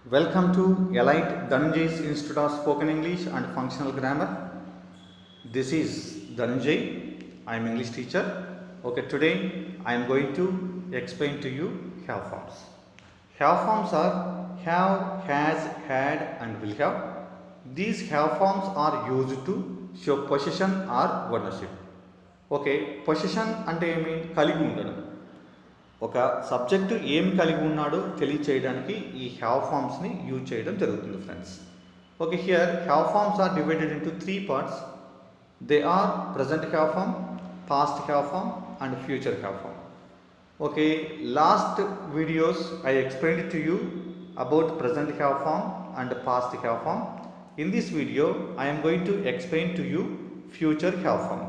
Welcome to Elite Dhananjay's Institute of Spoken English and Functional Grammar. This is Dhananjay. I am English teacher. Okay, today I am going to explain to you have forms. Have forms are have, has, had, and will have. These have forms are used to show possession or ownership. Okay, position అంటే ఏమి? కలిగి ఉండడం. ఒక subject ఏం కలిగి ఉన్నాడో తెలియచేయడానికి ఈ have ఫార్మ్స్ని use చేయడం జరుగుతుంది friends. Okay, here have forms are divided into 3 parts. They are present have form, past have form and future have form. Okay, last videos I explained to you about present have form and past have form. In this video I am going to explain to you future have form.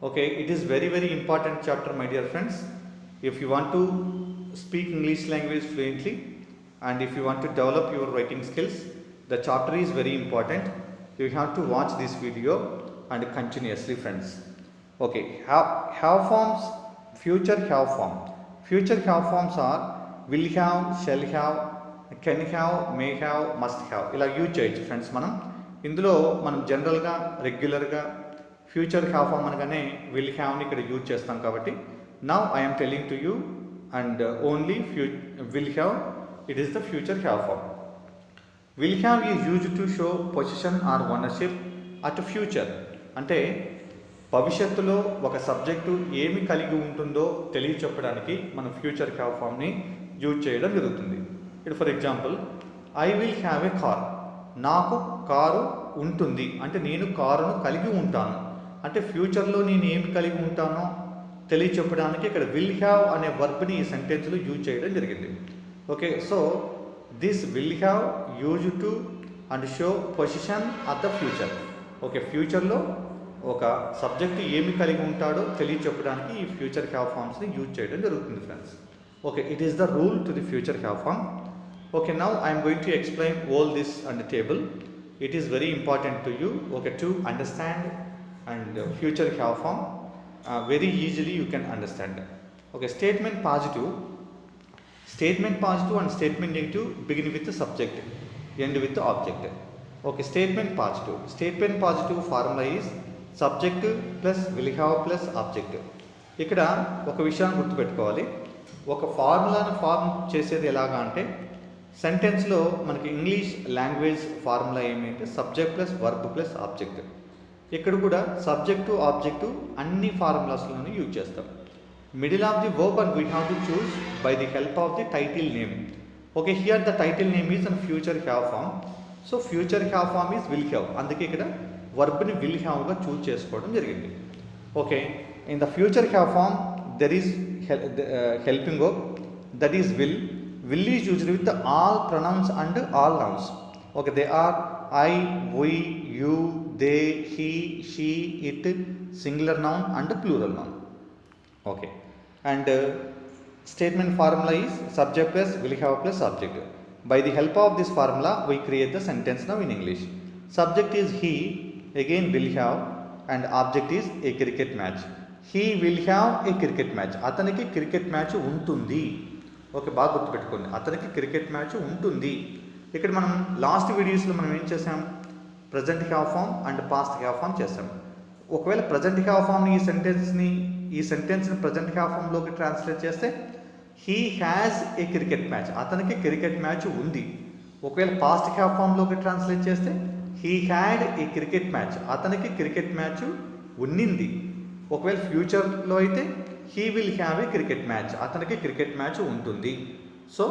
Okay, it is very important chapter, my dear friends. If you want to speak English language fluently and if you want to develop your writing skills, the chapter is very important. You have to watch this video and continuously, friends. Okay, have forms, future have form. Future have forms are will have, shall have, can have, may have, must have. ఇలా use చేయొచ్చు friends. ఇందులో మనం జనరల్గా రెగ్యులర్గా future have form అనగానే will హ్యావ్ని ఇక్కడ use చేస్తాం కాబట్టి now I am telling to you and only will have, it is the future have form. Will have is used to show possession or ownership at future. అంటే భవిష్యత్తులో ఒక subject ఏమి కలిగి ఉంటుందో తెలియచెప్పడానికి మనం ఫ్యూచర్ హ్యావ్ ఫామ్ని యూజ్ చేయడం జరుగుతుంది. ఇప్పుడు for example, I will have A car. నాకు కారు ఉంటుంది అంటే నేను కారును కలిగి ఉంటాను. అంటే ఫ్యూచర్లో నేను ఏమి కలిగి ఉంటానో తెలియచెప్పడానికి ఇక్కడ విల్ హ్యావ్ అనే వర్బ్ని ఈ సెంటెన్స్లో యూజ్ చేయడం జరిగింది. Okay, so this will have use to and show position of the future. Okay, ఫ్యూచర్లో ఒక సబ్జెక్ట్ ఏమి కలిగి ఉంటాడో తెలియచెప్పడానికి ఈ ఫ్యూచర్ హ్యావ్ ఫార్మ్స్ని యూజ్ చేయడం జరుగుతుంది friends. Okay, it is the rule to the future have form. Okay, now I am going to explain all this on the table. It is very important to you, okay, to understand and future have form very easily you can understand. Okay, statement positive and statement negative begin with the subject, end with the object. Okay, statement positive formula is subject plus will have plus object. ఇక్కడ ఒక విషయాన్ని గుర్తుపెట్టుకోవాలి. ఒక ఫార్ములాను form చేసేది ఎలాగా అంటే సెంటెన్స్లో మనకి ఇంగ్లీష్ లాంగ్వేజ్ ఫార్ములా ఏమిటంటే subject plus verb plus object. ఇక్కడ కూడా సబ్జెక్టు ఆబ్జెక్టు అన్ని ఫార్ములాస్లోనూ యూజ్ చేస్తాం. Middle of the verb and we have to choose by the help of the title name. Okay, here the title name is and future have form. So future have form is will have. అందుకే ఇక్కడ వర్బ్ని will హ్యావ్గా choose చేసుకోవడం జరిగింది. Okay, in the future have form there is helping verb, that is will. Will is used with all pronouns and all nouns. Okay, they are I, we, you, they, he, she, it, singular noun and plural noun. Okay, and statement formula is subject plus will have plus object. By the help of this formula we create the sentence now in English. Subject is he, again will have, and object is a cricket match. He will have a cricket match. అతనికి cricket match ఉంటుంది. Okay, బాగా గుర్తుపెట్టుకోండి, అతనికి cricket match ఉంటుంది. ఇక్కడ మనం last వీడియోస్లో మనం ఏం చేసాం? Present have form and past have form చేసాం. ఒకవేళ ప్రజెంట్ హ్యావ్ ఫామ్ని ఈ సెంటెన్స్ని ప్రజెంట్ హ్యావ్ ఫామ్లోకి ట్రాన్స్లేట్ చేస్తే he has a cricket match, అతనికి క్రికెట్ మ్యాచ్ ఉంది. ఒకవేళ పాస్ట్ హ్యావ్ ఫామ్లోకి ట్రాన్స్లేట్ చేస్తే he had a cricket match, అతనికి క్రికెట్ మ్యాచ్ ఉన్నింది. ఒకవేళ ఫ్యూచర్లో అయితే he will have a cricket match, అతనికి క్రికెట్ మ్యాచ్ ఉంటుంది. సో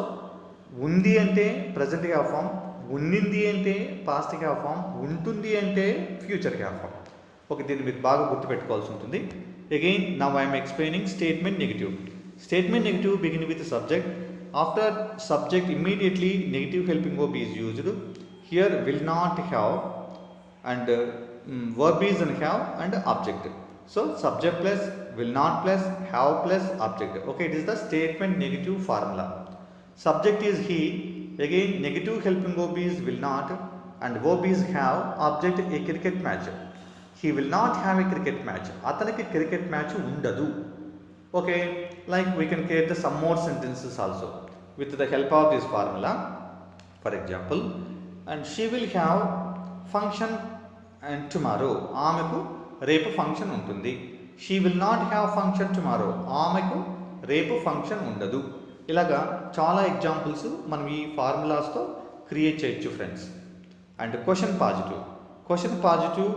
ఉంది అంటే ప్రజెంట్ హ్యావ్ ఫామ్, ఉన్నింది అంటే పాస్ట్ హ్యావ్ ఫామ్, ఉంటుంది అంటే ఫ్యూచర్ హ్యావ్ ఫామ్. ఓకే, దీన్ని మీరు బాగా గుర్తుపెట్టుకోవాల్సి ఉంటుంది. Again now I'm explaining statement negative. Statement negative begin with subject. After subject immediately negative helping verb is used. Here will not have and verb is and have and object. So subject plus will not plus have plus object. Okay, it is the statement negative formula. Subject is he, again negative helping verb is will not and verb is have, object a cricket match. He will not have a cricket match. అతనికి cricket match ఉండదు. Okay, like we can create some more sentences also with the help of this formula. For example, and she will have function and tomorrow, ఆమెకు రేపు function ఉంటుంది. She will not have function tomorrow, ఆమెకు రేపు function ఉండదు. ఇలాగా చాలా examples మనం ఈ ఫార్ములాస్తో క్రియేట్ చేయొచ్చు friends. And question positive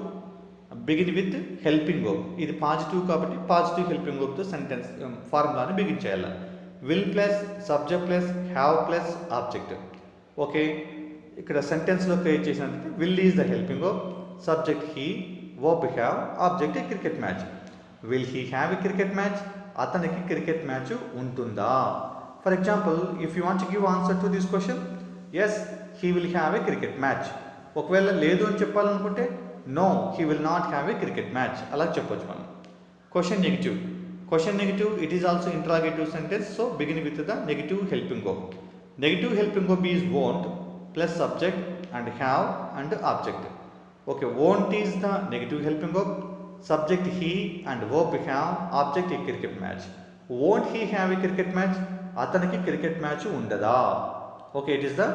begin with helping verb. ఇది పాజిటివ్ కాబట్టి పాజిటివ్ హెల్పింగ్ వర్బ్తో సెంటెన్స్ ఫార్ములాని బిగిన్ చేయాలి. Will plus subject plus have plus object. Okay, ఇక్కడ సెంటెన్స్లో క్రియేట్ చేసినట్టు will is the helping verb, subject he, verb have, object cricket match. Will he have a cricket match, అతనికి cricket match ఉంటుందా? For example, if you want to give answer to this question, yes he will have a cricket match. ఒకవేళ లేదు అని చెప్పాలనుకుంటే no he will not have a cricket match, అలా చెప్పొచ్చు మనం. Question negative it is also interrogative sentence, so begin with the negative helping verb. Negative helping verb is won't plus subject and have and object. Okay, won't is the negative helping verb, subject he and verb have, object A cricket match. Won't he have a cricket match, అతనికి cricket match ఉండదా? Okay, it is the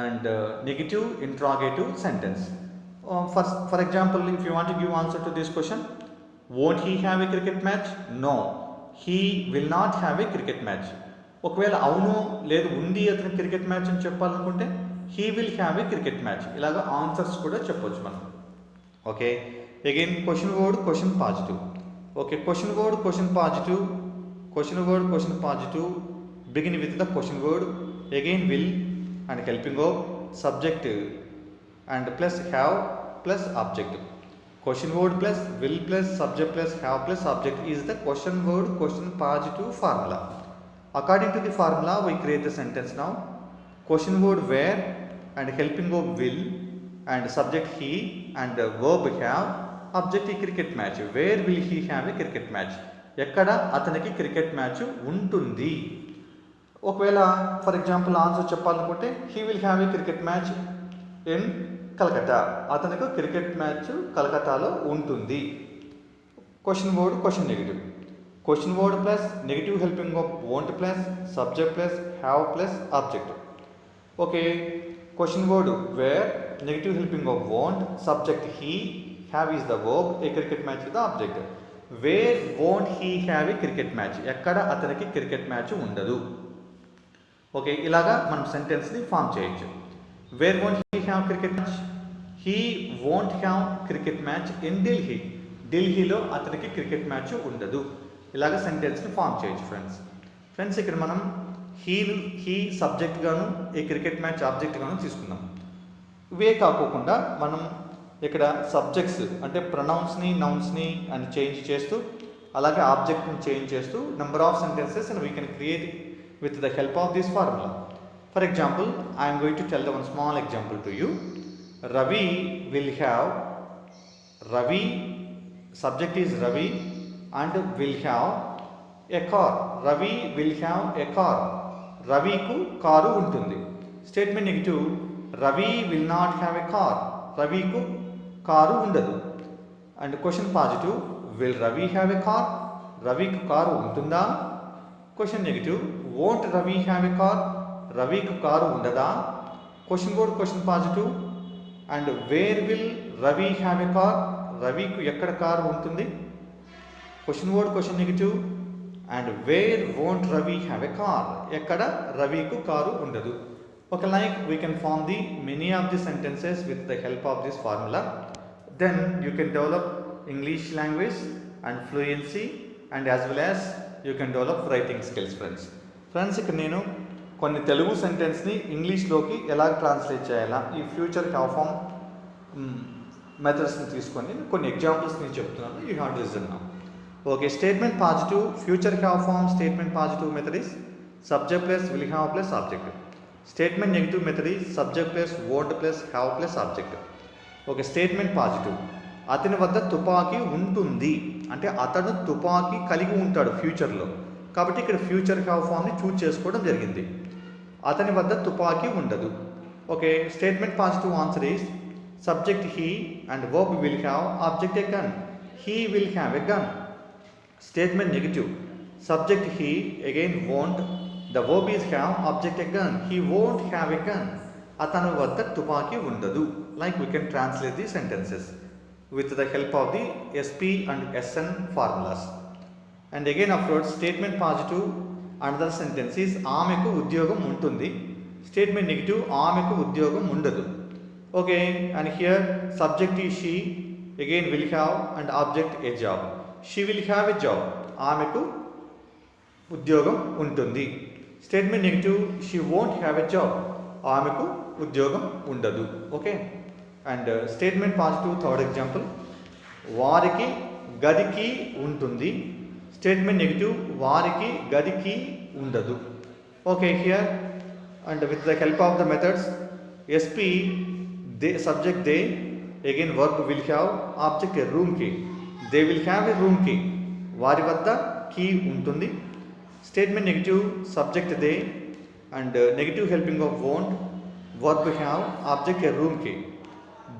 and negative interrogative sentence. For example, if you want to give answer to this question, won't he have a cricket match? No, he will not have a cricket match. ఒకవేళ అవును లేదు ఉంది అతనికి cricket match అని చెప్పాలనుకుంటే he will have a cricket match. ఇలాగ answers కూడా చెప్పొచ్చు మనం. Okay, again question positive. Okay, question positive begin with the question word, again will and helping verb, subject and plus have plus object. Question word plus will plus subject plus have plus object is the question positive formula. According to the formula, we create the sentence now. Question word where and helping verb will and subject he and verb have, object cricket match. Where will he have a cricket match? ఎక్కడ అతనికి cricket match ఉంటుంది. ఒకవేళ for example answer చెప్పాలనుకుంటే he will have a cricket match in Calcutta, అతనికి cricket match కలకత్తాలో ఉంటుంది. Question word plus negative helping verb won't plus subject plus have plus object. Okay, question word where negative helping verb won't, subject he, have is the verb, a cricket match the object. Where won't he have a cricket match, ఎక్కడ అతనికి cricket match ఉండదు. Okay, ఇలాగా మనం సెంటెన్స్ని form చేయొచ్చు. Where won't he have cricket match? He won't have cricket match in Delhi. ఢిల్లీలో అతనికి cricket match ఉండదు. ఇలాగ సెంటెన్స్ని ఫామ్ చేయొచ్చు ఫ్రెండ్స్. ఇక్కడ మనం హీ సబ్జెక్ట్ గాను ఏ క్రికెట్ మ్యాచ్ ఆబ్జెక్ట్ గాను తీసుకుందాం. ఇవే కాకోకుండా మనం ఇక్కడ సబ్జెక్ట్స్ అంటే ప్రొనౌన్స్ని నౌన్స్ని అని చేంజ్ చేస్తూ అలాగే ఆబ్జెక్ట్ని చేంజ్ చేస్తూ number of sentences and we can create with the help of this formula. For example, I am going to tell the one small example to you. Ravi will have, Ravi, subject is Ravi and will have a car. Ravi will have a car. Ravi ku karu untundi. Statement negative, Ravi will not have a car. Ravi ku karu undadu. And question positive, will Ravi have a car? Ravi ku karu untunda. Question negative, won't Ravi have a car? రవికి car ఉండదా? Question positive and where will Ravi have a car, రవికి ఎక్కడ car ఉంటుంది. Question negative and where won't Ravi have a car, ఎక్కడ రవికు car ఉండదు. ఒక like we can form the many of the sentences with the help of this formula. Then you can develop English language and fluency and as well as you can develop writing skills friends. ఇక్కడ నేను కొన్ని తెలుగు సెంటెన్స్ని ఇంగ్లీష్లోకి ఎలా translate చేయాలా ఈ future have form మెథడ్స్ని తీసుకొని కొన్ని examples నేను చెప్తున్నాను. You have to listen now. Okay, statement positive future have form statement positive method is subject plus will have plus object. Statement negative method is subject plus won't plus have plus object. Okay, statement positive అతని వద్ద తుపాకీ ఉంటుంది అంటే అతను తుపాకీ కలిగి ఉంటాడు ఫ్యూచర్లో, కాబట్టి ఇక్కడ ఫ్యూచర్ హ్యావ్ ఫామ్ని చూజ్ చేసుకోవడం జరిగింది. అతని వద్ద తుపాకీ ఉండదు. Okay, statement positive answer is subject he and verb will have, object A gun. He will have a gun. Statement negative subject he again won't, the verb is have, object A gun. He won't have a gun. అతని వద్ద తుపాకీ ఉండదు. Like we can translate the sentences with the help of the SP and SN formulas. And again afterwards statement positive, another sentence is ఆమెకు ఉద్యోగం ఉంటుంది. Statement negative, ఆమెకు ఉద్యోగం ఉండదు. Okay, and here subject is she, again will have, and object a job. She will have a job. ఆమెకు ఉద్యోగం ఉంటుంది. Statement negative, she won't have a job. ఆమెకు ఉద్యోగం ఉండదు. Okay, and statement positive, third example, వారికి గదికి ఉంటుంది. Statement negative, వారికి గదికి ఉండదు. Okay, here and with the help of the methods SP, they subject they, again verb will have, object a room key. They will have a room key. వారి వద్ద key ఉంటుంది. Statement negative, subject they and negative helping of won't, verb have, object a room key.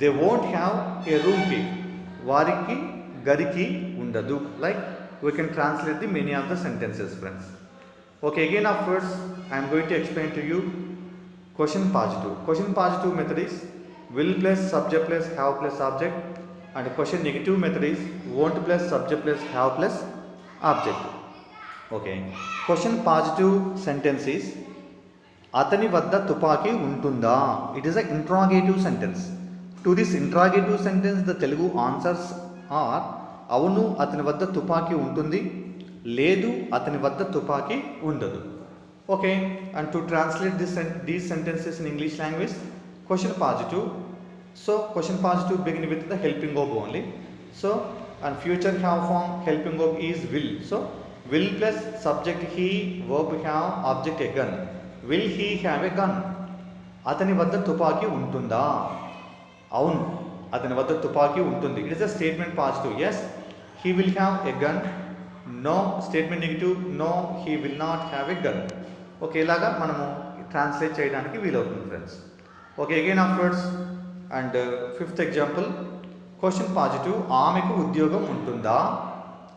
They won't have a room key. వారికి గదికి ఉండదు. Like we can translate the many of the sentences, friends. Okay, again afterwards I am going to explain to you question positive. Question positive method is will plus subject plus have plus object, and question negative method is won't plus subject plus have plus object. Okay, question positive sentence is అతని వద్ద తుపాకీ ఉంటుందా. It is an interrogative sentence. To this interrogative sentence the Telugu answers are అవును అతని వద్ద తుపాకీ ఉంటుంది, లేదు అతని వద్ద తుపాకీ ఉండదు. Okay, and to translate these sentences in English language, question positive. So question positive begin with the helping verb only. So and future have form helping verb is will. So will plus subject he, verb have, object a gun. Will he have a gun. అతని వద్ద తుపాకీ ఉంటుందా. అవును అతని వద్ద తుపాకీ ఉంటుంది. It is a statement positive. Yes he will have a gun. No, statement negative, no he will not have a gun. Okay, ఇలాగా మనము ట్రాన్స్లేట్ చేయడానికి వీలవుతుంది friends. Okay, again afterwards and fifth example, question positive, ఆమెకు ఉద్యోగం ఉంటుందా.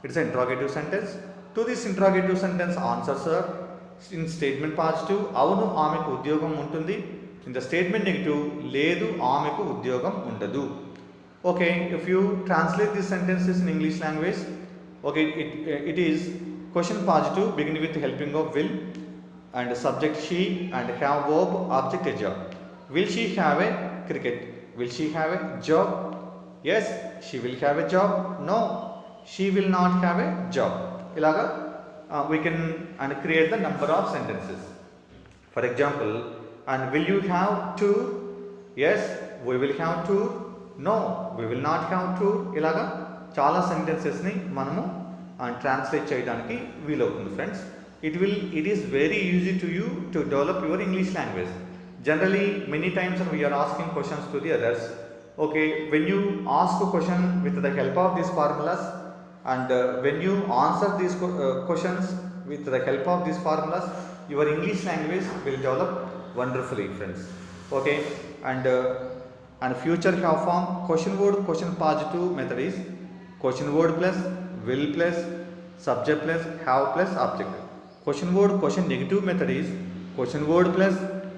It's interrogative sentence. To this interrogative sentence answers are in statement positive, అవును ఆమెకు ఉద్యోగం ఉంటుంది. ఇన్ ద స్టేట్మెంట్ నెగిటివ్, లేదు ఆమెకు ఉద్యోగం ఉండదు. Okay, if you translate these sentences in English language, okay, it is question positive beginning with helping of will and subject she and have verb, object a job. Will she have a cricket? Will she have a job? Yes, she will have a job. No, she will not have a job. Ilaga we can and create the number of sentences. For example, and will you have tour? Yes, we will have tour. No we will not have tour. ఇలాగా చాలా సెంటెన్సెస్ని మనము translate చేయడానికి వీలవుతుంది friends. It is very easy to you to develop your English language. Generally many times we are asking questions to the others. Okay, when you ask question with the help of these formulas and when you answer these questions with the help of these formulas, your English language will develop wonderfully friends. Okay, and future have form, question word question positive method is question word plus will plus subject plus have plus object. Question word question negative method is question word plus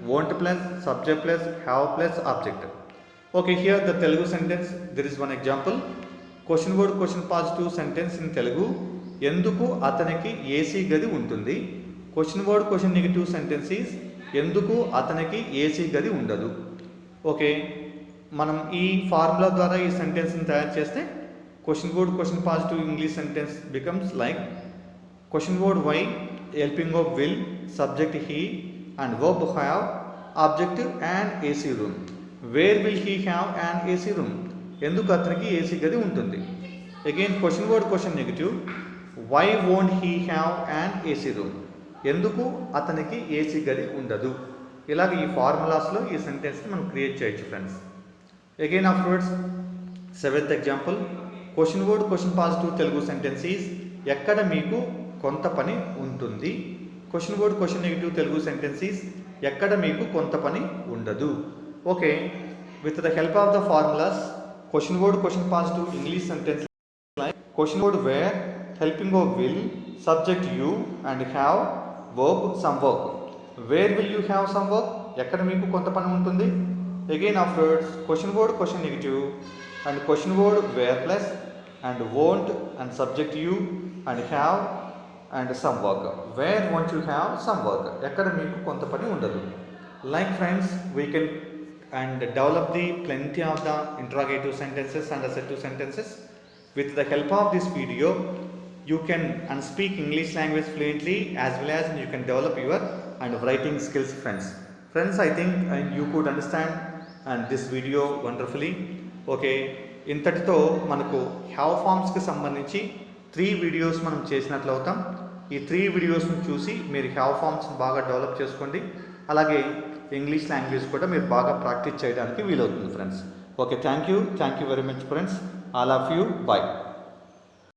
won't plus subject plus have plus object. Okay, here the Telugu sentence, there is one example. Question word question positive sentence in Telugu, ఎందుకు అతనికి AC గది ఉంటుంది. Question word question negative sentence is ఎందుకు అతనికి AC గది ఉండదు. Okay, మనం ఈ ఫార్ములా ద్వారా ఈ సెంటెన్స్ని తయారు చేస్తే question word question positive English sentence becomes like question word why, helping of will, subject he and verb have, object and AC room. Where will he have and AC room. ఎందుకు అతనికి AC గది ఉంటుంది. Again question word question negative, why won't he have and AC room. ఎందుకు అతనికి AC గది ఉండదు. ఇలాగ ఈ ఫార్ములాస్లో ఈ సెంటెన్స్ని మనం క్రియేట్ చేయొచ్చు friends. Again afterwards, seventh example, question word question positive Telugu sentence is ఎక్కడ మీకు కొంత పని ఉంటుంది. Question word question negative Telugu sentence is ఎక్కడ మీకు కొంత పని ఉండదు. Okay, with the help of the formulas, question word question positive English sentence like question word where, helping of will, subject you and have, verb some work. Where will you have some work? ఎక్కడ మీకు కొంత పని ఉంటుంది. Again afterwards question word question negative and question word where plus and won't and subject you and have and some work. Where won't you have some work? ఎక్కడ మీకు కొంత పని ఉండదు. Like friends, we can and develop the plenty of the interrogative sentences and assertive sentences. With the help of this video, you can and speak English language fluently as well as you can develop your and writing skills, friends. Friends, I think you could understand and this video wonderfully. Okay, ఇంతటితో మనకు have ఫార్మ్స్కి సంబంధించి 3 videos మనం చేసినట్లు అవుతాం. ఈ 3 వీడియోస్ని చూసి మీరు హ్యావ్ ఫార్మ్స్ని బాగా డెవలప్ చేసుకోండి. అలాగే ఇంగ్లీష్ లాంగ్వేజ్ కూడా మీరు బాగా ప్రాక్టీస్ చేయడానికి వీలవుతుంది friends. Okay, thank you very much friends. All of you, bye.